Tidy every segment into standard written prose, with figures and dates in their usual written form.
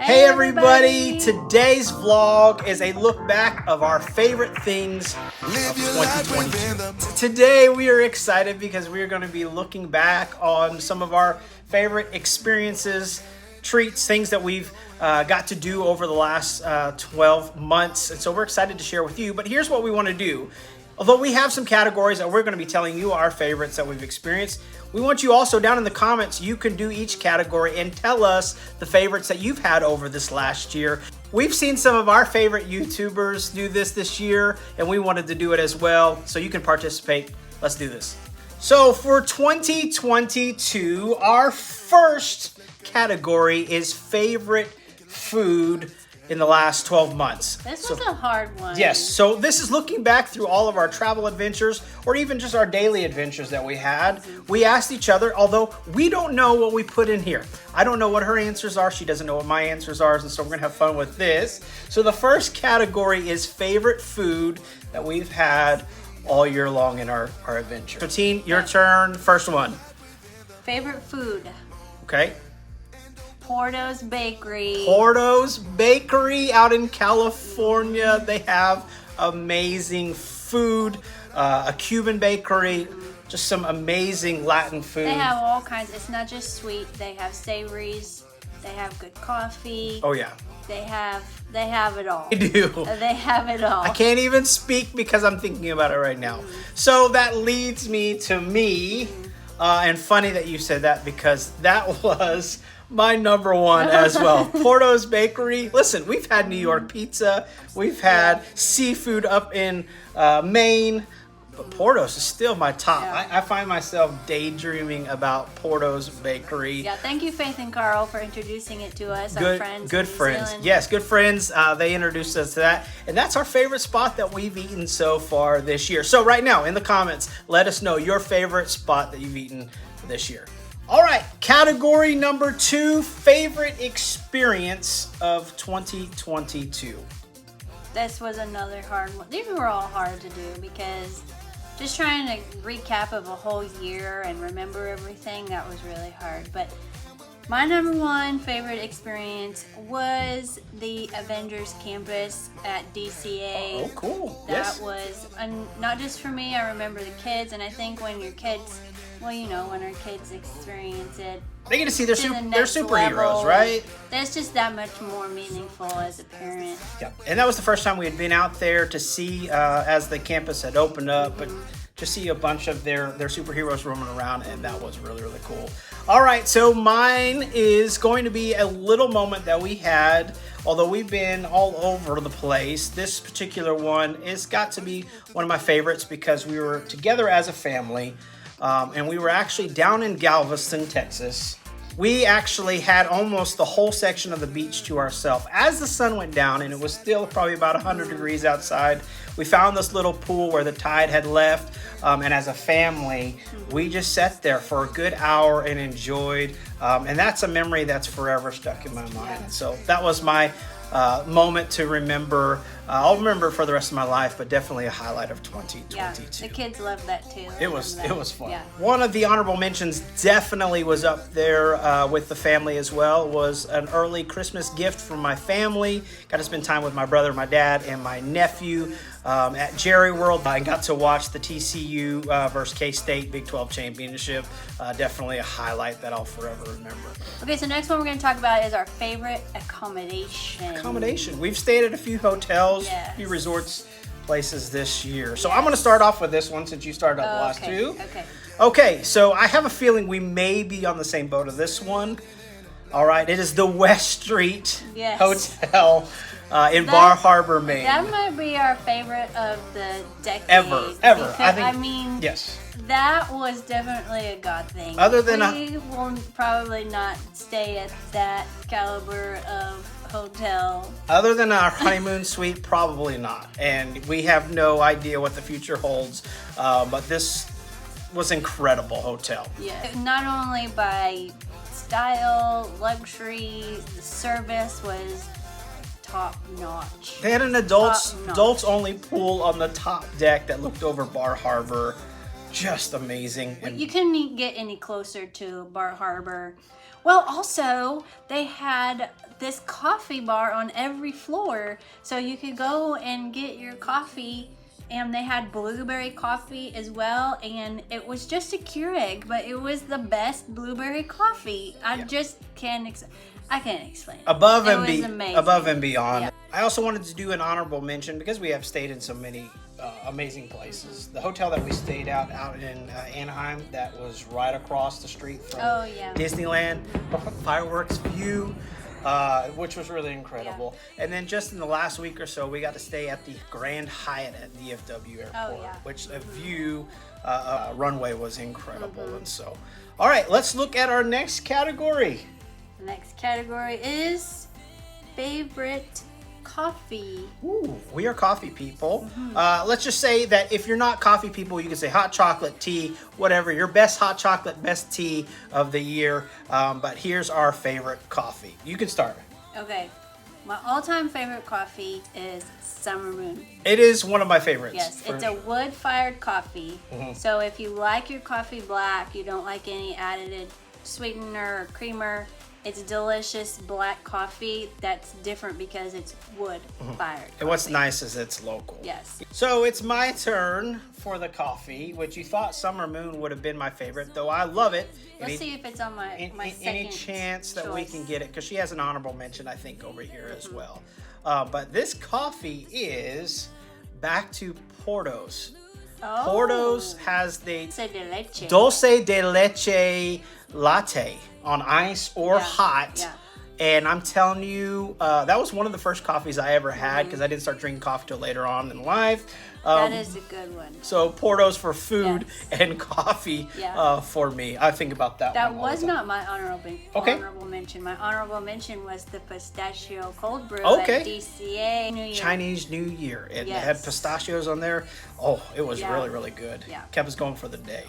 Hey everybody! Today's vlog is a look back of our favorite things of 2022. Today we are excited because we are going to be looking back on some of our favorite experiences, treats, things that we've got to do over the last 12 months. And so we're excited to share with you. But here's what we want to do. Although we have some categories that we're going to be telling you our favorites that we've experienced, we want you also down in the comments, you can do each category and tell us the favorites that you've had over this last year. We've seen some of our favorite YouTubers do this year, and we wanted to do it as well, so you can participate. Let's do this. So for 2022, our first category is favorite food in the last 12 months. This was a hard one. Yes, so this is looking back through all of our travel adventures or even just our daily adventures that we had. We asked each other, although we don't know what we put in here. I don't know what her answers are. She doesn't know what my answers are, and so we're gonna have fun with this. So the first category is favorite food that we've had all year long in our adventure. So Teen, your turn, first one. Favorite food. Okay. Porto's Bakery. Porto's Bakery out in California. They have amazing food. A Cuban bakery, just some amazing Latin food. They have all kinds. It's not just sweet. They have savories. They have good coffee. Oh yeah. They have it all. They do. They have it all. I can't even speak because I'm thinking about it right now. So that leads me to me. And funny that you said that because that was my number one as well. Porto's Bakery. Listen, we've had New York pizza. We've had seafood up in Maine. But Porto's is still my top. Yeah. I find myself daydreaming about Porto's Bakery. Yeah, thank you, Faith and Carl, for introducing it to us, our friends. Good friends. Yes, good friends. They introduced us to that. And that's our favorite spot that we've eaten so far this year. So right now, in the comments, let us know your favorite spot that you've eaten this year. All right, category number 2, favorite experience of 2022. This was another hard one. These were all hard to do because just trying to recap of a whole year and remember everything, that was really hard. But my number one favorite experience was the Avengers campus at DCA. Oh, cool. That was not just for me, I remember the kids, and I think when your kids, well, you know, when our kids experience it, they get to see their superheroes, level, right? That's just that much more meaningful as a parent. Yep. And that was the first time we had been out there to see as the campus had opened up, but to see a bunch of their superheroes roaming around, and that was really, really cool. All right, so mine is going to be a little moment that we had, although we've been all over the place. This particular one is got to be one of my favorites because we were together as a family, and we were actually down in Galveston, Texas. We actually had almost the whole section of the beach to ourselves. As the sun went down, and it was still probably about 100 degrees outside, we found this little pool where the tide had left, and as a family, we just sat there for a good hour and enjoyed, and that's a memory that's forever stuck in my mind. Yeah. So that was my moment to remember. I'll remember it for the rest of my life, but definitely a highlight of 2022. Yeah, the kids loved that too. It was fun. Yeah. One of the honorable mentions definitely was up there with the family as well. Was an early Christmas gift from my family. Got to spend time with my brother, my dad, and my nephew at Jerry World. I got to watch the TCU versus K-State Big 12 championship. Definitely a highlight that I'll forever remember. Okay, so next one we're going to talk about is our favorite accommodation. Accommodation. We've stayed at a few hotels, yes, a few resorts, places this year. So I'm going to start off with this one since you started off the last two. Okay, so I have a feeling we may be on the same boat of this one. All right, it is the West Street Hotel in Bar Harbor, Maine. That might be our favorite of the decade. Ever. I mean, yes. That was definitely a God thing. Other than we will probably not stay at that caliber of hotel. Other than our honeymoon suite, probably not. And we have no idea what the future holds. But this was incredible hotel. Yeah. Not only by style, luxury, the service was top notch. They had an adults only pool on the top deck that looked over Bar Harbor. just amazing. And you couldn't get any closer to Bar Harbor. Well, also, they had this coffee bar on every floor, so you could go and get your coffee, and they had blueberry coffee as well, and it was just a Keurig, but it was the best blueberry coffee. I just can't I can't explain it. Above It and was amazing. above and beyond. Yeah. I also wanted to do an honorable mention because we have stayed in so many amazing places. The hotel that we stayed out in Anaheim, that was right across the street from Disneyland, fireworks view, which was really incredible. Yeah. And then just in the last week or so, we got to stay at the Grand Hyatt at DFW Airport, which a view runway was incredible. And so, all right, let's look at our next category. The next category is favorite coffee. Ooh, we are coffee people. Let's just say that if you're not coffee people, you can say hot chocolate, tea, whatever. Your best hot chocolate, best tea of the year. But here's our favorite coffee. You can start. Okay. My all-time favorite coffee is Summer Moon. It is one of my favorites. Yes, it's a wood-fired coffee. So if you like your coffee black, you don't like any added sweetener or creamer, it's delicious black coffee that's different because it's wood-fired. And what's nice is it's local. Yes. So it's my turn for the coffee, which you thought Summer Moon would have been my favorite, though I love it. Let's see if it's on my second any chance that we choice. can get it, because she has an honorable mention, I think, over here as well. But this coffee is back to Porto's. Oh. Porto's has the Dulce de leche. Dulce de leche latte on ice or hot. Yeah. And I'm telling you, that was one of the first coffees I ever had, because I didn't start drinking coffee till later on in life. That is a good one. So Porto's for food and coffee for me. I think about that one. That all was the time. not my honorable mention. My honorable mention was the pistachio cold brew at DCA New Year. Chinese New Year. It had pistachios on there. Oh, it was really, really good. Yeah. Kept us going for the day.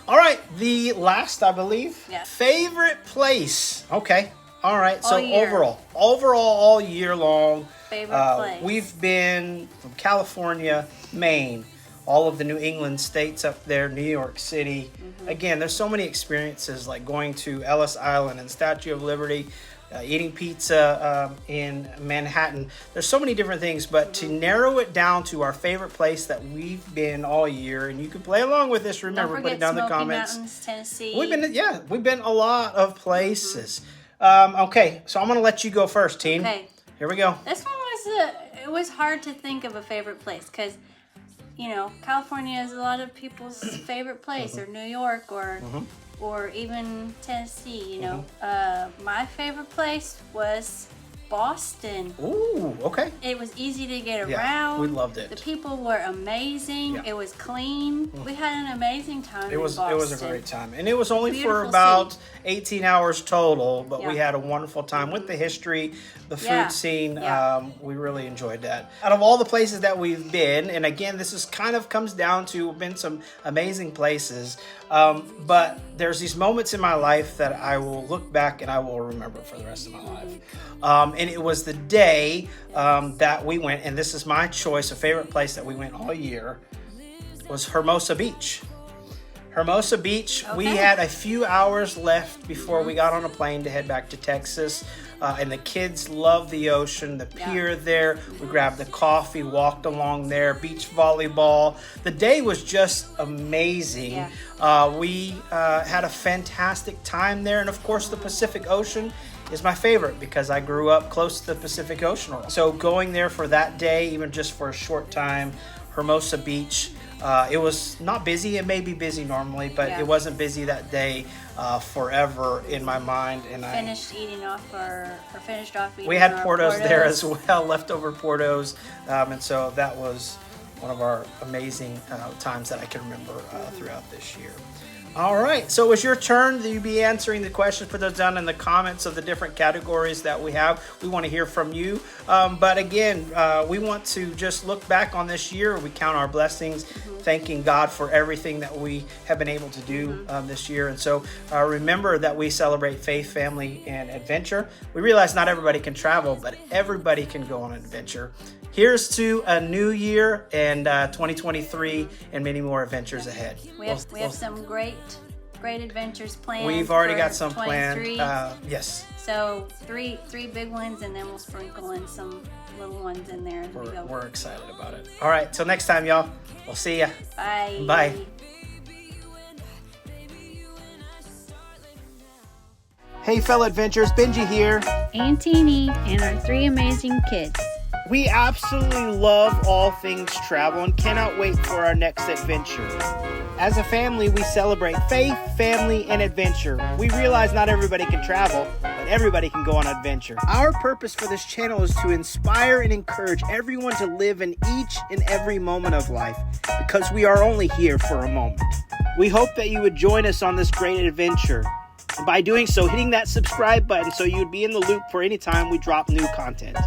All right, the last, I believe. Yes. Favorite place. Okay. All right. So All overall, all year long. Favorite place. We've been from California, Maine, all of the New England states up there, New York City. Again, there's so many experiences, like going to Ellis Island and Statue of Liberty, eating pizza in Manhattan. There's so many different things, but to narrow it down to our favorite place that we've been all year, and you can play along with this. Remember, put it down in the comments. Mountains, Tennessee. We've been a lot of places. Okay, so I'm gonna let you go first, team. Okay. Here we go. This one it was hard to think of a favorite place because, you know, California is a lot of people's favorite place, or New York, or even Tennessee. You know, my favorite place was Boston. Ooh, okay. It was easy to get Yeah, around. we loved it. The people were amazing. Yeah. It was clean. We had an amazing time. It was a great time, and it was only for Beautiful about city. 18 hours total, but we Yeah. had a wonderful time with the history, the food Yeah. scene. Yeah. We really enjoyed that. Out of all the places that we've been, and again, this is kind of comes down to been some amazing places, but there's these moments in my life that I will look back and I will remember for the rest of my life. And it was the day that we went, and this is my choice, a favorite place that we went all year, was Hermosa Beach. Hermosa Beach, we had a few hours left before we got on a plane to head back to Texas. And the kids loved the ocean, the pier there. We grabbed the coffee, walked along there, beach volleyball. The day was just amazing. We had a fantastic time there. And of course, the Pacific Ocean is my favorite because I grew up close to the Pacific Ocean. So going there for that day, even just for a short time, Hermosa Beach, it was not busy. It may be busy normally, but it wasn't busy that day forever in my mind. And finished off eating. We had our Porto's there as well, leftover Porto's, and so that was one of our amazing times that I can remember throughout this year. All right, so it's your turn. You'll be answering the questions. Put those down in the comments of the different categories that we have. We want to hear from you. But again, we want to just look back on this year. We count our blessings thanking God for everything that we have been able to do this year. And so remember that we celebrate faith, family, and adventure. We realize not everybody can travel, but everybody can go on an adventure. Here's to a new year and 2023 and many more adventures ahead. We have some great adventures planned. We've already for got some 23. planned. Yes. So three big ones, and then we'll sprinkle in some little ones in there as we go. We're excited about it. All right, till next time, y'all. We'll see ya. Bye. Bye. Hey, fellow adventurers, Benji here. And Teeny, and our 3 amazing kids. We absolutely love all things travel and cannot wait for our next adventure. As a family, we celebrate faith, family, and adventure. We realize not everybody can travel, but everybody can go on an adventure. Our purpose for this channel is to inspire and encourage everyone to live in each and every moment of life, because we are only here for a moment. We hope that you would join us on this great adventure. And by doing so, hitting that subscribe button so you'd be in the loop for any time we drop new content.